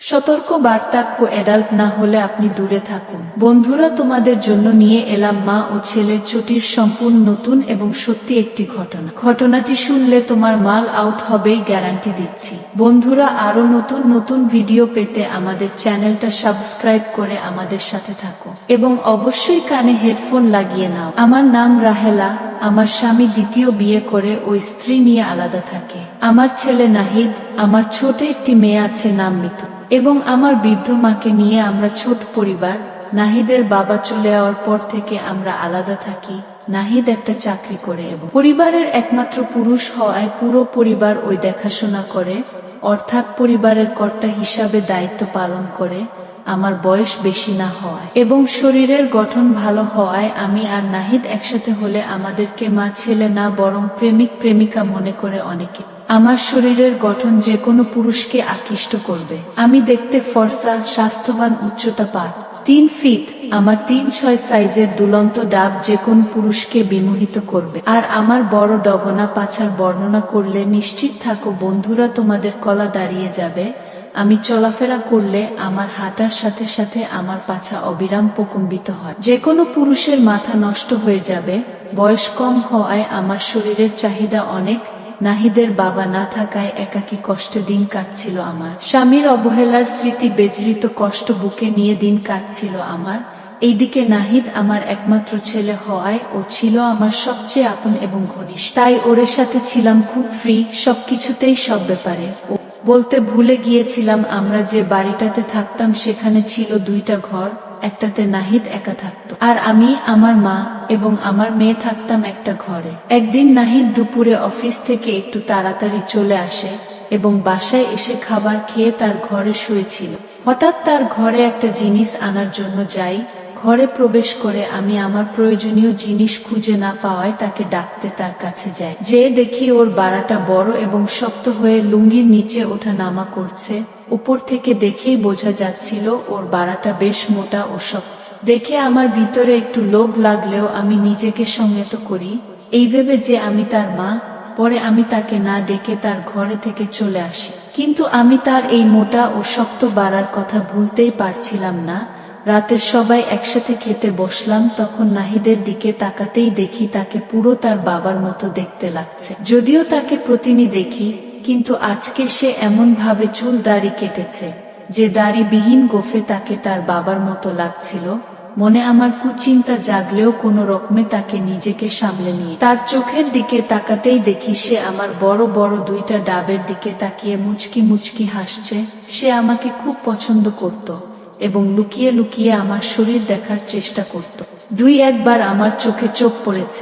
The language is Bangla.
সতর্ক বার্তা, অ্যাডাল্ট না হলে আপনি দূরে থাকুন। বন্ধুরা, তোমাদের জন্য নিয়ে এলাম মা ও ছেলের চুটির সম্পূর্ণ নতুন এবং সত্যি একটি ঘটনাটি শুনলে তোমার মাল আউট হবেই, গ্যারান্টি দিচ্ছি। বন্ধুরা, আরো নতুন নতুন ভিডিও পেতে আমাদের চ্যানেলটা সাবস্ক্রাইব করে আমাদের সাথে থাকো এবং অবশ্যই কানে হেডফোন লাগিয়ে নাও। আমার নাম রাহেলা। আমার স্বামী দ্বিতীয় বিয়ে করে ওই স্ত্রী নিয়ে আলাদা থাকে। আমার ছেলে নাহিদ, আমার ছোট একটি মেয়ে আছে নাম মিতু, এবং আমার বৃদ্ধ মাকে নিয়ে আমরা ছোট পরিবার। নাহিদের বাবা চলে যাওয়ার পর থেকে আমরা আলাদা থাকি। নাহিদ একটা চাকরি করে এবং পরিবারের একমাত্র পুরুষ হওয়ায় পুরো পরিবার ওই দেখাশোনা করে, অর্থাৎ পরিবারের কর্তা হিসাবে দায়িত্ব পালন করে। আমার বয়স বেশি না হওয়ায় এবং শরীরের গঠন ভালো হওয়ায় আমি আর নাহিদ একসাথে হলে আমাদেরকে মা ছেলে না বরং প্রেমিক প্রেমিকা মনে করে অনেকে। আমার শরীরের গঠন যে কোনো পুরুষকে আকৃষ্ট করবে। আমি দেখতে ফর্সা, স্বাস্থ্যবান, উচ্চতা 3 ফিট। আমার 3-6 সাইজের দুলন্ত ডাব যে কোন পুরুষকে বিমোহিত করবে। আর আমার বড় ডগনা পাছার বর্ণনা করলে নিশ্চিত থাকো বন্ধুরা, তোমাদের কলা দাঁড়িয়ে যাবে। আমি চলাফেরা করলে আমার হাঁটার সাথে সাথে আমার পাছা অবিরাম প্রকম্পিত হয়। যে কোনো পুরুষের মাথা নষ্ট হয়ে যাবে। বয়স কম হওয়ায় আমার শরীরের চাহিদা অনেক। নাহিদের বাবা না থাকায় একাকী কষ্টে দিন কাটছিল আমার। স্বামীর অবহেলার স্মৃতি বেজড়িত কষ্ট বুকে নিয়ে দিন কাটছিল আমার। এইদিকে নাহিদ আমার একমাত্র ছেলে হওয়ায় ও ছিল আমার সবচেয়ে আপন এবং ঘনিষ্ঠ। তাই ওর সাথে ছিলাম খুব ফ্রি, সবকিছুতেই, সব ব্যাপারে। বলতে ভুলে গিয়েছিলাম, আমরা যে বাড়িটাতে থাকতাম সেখানে ছিল 2টা ঘর। একটাতে নাহিদ একা থাকতো আর আমি, আমার মা এবং আমার মেয়ে থাকতাম একটা ঘরে। একদিন নাহিদ দুপুরে অফিস থেকে একটু তাড়াতাড়ি চলে আসে এবং বাসায় এসে খাবার খেয়ে তার ঘরে শুয়েছিল। হঠাৎ তার ঘরে একটা জিনিস আনার জন্য যাই। ঘরে প্রবেশ করে আমি আমার প্রয়োজনীয় জিনিস খুঁজে না পাওয়ায় তাকে ডাকতে তার কাছে যাই। যেয়ে দেখি ওর বাড়াটা বড় এবং শক্ত হয়ে লুঙ্গির নিচে ওঠা নামা করছে। উপর থেকে দেখেই বোঝা যাচ্ছিল ওর বাড়াটা বেশ মোটা ও শক্ত। দেখে আমার ভিতরে একটু লোভ লাগলেও আমি নিজেকে সংযত করি, এই ভেবে যে আমি তার মা। পরে আমি তাকে না ডেকে তার ঘরে থেকে চলে আসি। কিন্তু আমি তার এই মোটা ও শক্ত বাড়ার কথা ভুলতেই পারছিলাম না। রাতে সবাই একসাথে খেতে বসলাম, তখন নাহিদের দিকে তাকাতেই দেখি তাকে পুরো তার বাবার মতো দেখতে লাগছে। যদিও তাকে প্রতিদিনই দেখি, কিন্তু আজকে সে এমন ভাবে চুল দাড়ি কেটেছে যে দাড়িবিহীন গোফে তাকে তার বাবার মতো লাগছিল। মনে আমার কুচিন্তা জাগলেও কোনো রকমে তাকে নিজেকে সামলে নিয়ে তার চোখের দিকে তাকাতেই দেখি সে আমার বড় বড় 2টা ডাবের দিকে তাকিয়ে মুচকি মুচকি হাসছে। সে আমাকে খুব পছন্দ করত এবং লুকিয়ে লুকিয়ে আমার শরীর দেখার চেষ্টা করত। 2-1 বার আমার চোখে চোখ পড়েছে।